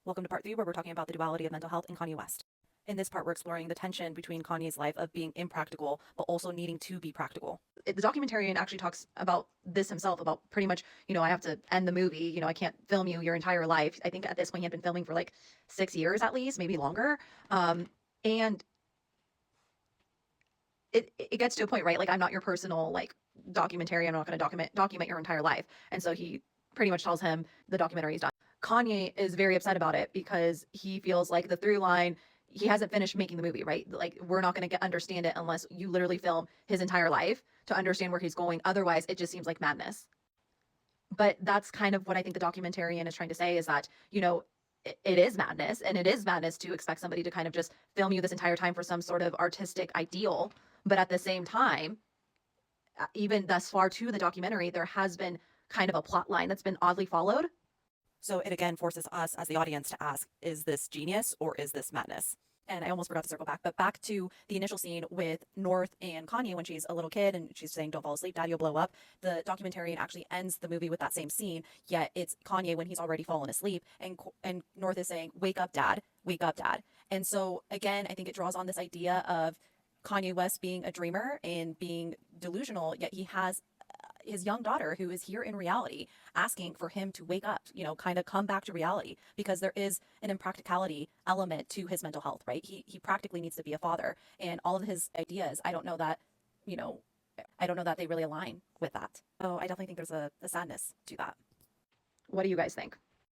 Welcome to part 3, where we're talking about the duality of mental health in Kanye West. In this part, we're exploring the tension between Kanye's life of being impractical, but also needing to be practical. The documentarian actually talks about this himself, about pretty much, I have to end the movie. I can't film you your entire life. I think at this point he had been filming for like 6 years at least, maybe longer. And it gets to a point, right? Like, I'm not your personal like documentary. I'm not going to document your entire life. And so he pretty much tells him the documentary is done. Kanye is very upset about it because he feels like the through line, he hasn't finished making the movie, right? Like, we're not going to understand it unless you literally film his entire life to understand where he's going. Otherwise, it just seems like madness. But that's kind of what I think the documentarian is trying to say, is that, it is madness, and it is madness to expect somebody to kind of just film you this entire time for some sort of artistic ideal. But at the same time, even thus far to the documentary, there has been kind of a plot line that's been oddly followed. So it again forces us as the audience to ask, is this genius or is this madness? And I almost forgot to circle back, but back to the initial scene with North and Kanye when she's a little kid and she's saying, "Don't fall asleep, Daddy, you'll blow up." The documentarian actually ends the movie with that same scene, yet it's Kanye when he's already fallen asleep, and North is saying, "Wake up, Dad, wake up, Dad." And so again, I think it draws on this idea of Kanye West being a dreamer and being delusional, yet he has his young daughter who is here in reality asking for him to wake up, kind of come back to reality, because there is an impracticality element to his mental health, right? He practically needs to be a father, and all of his ideas, you know, I don't know that they really align with that. So I definitely think there's a sadness to that. What do you guys think?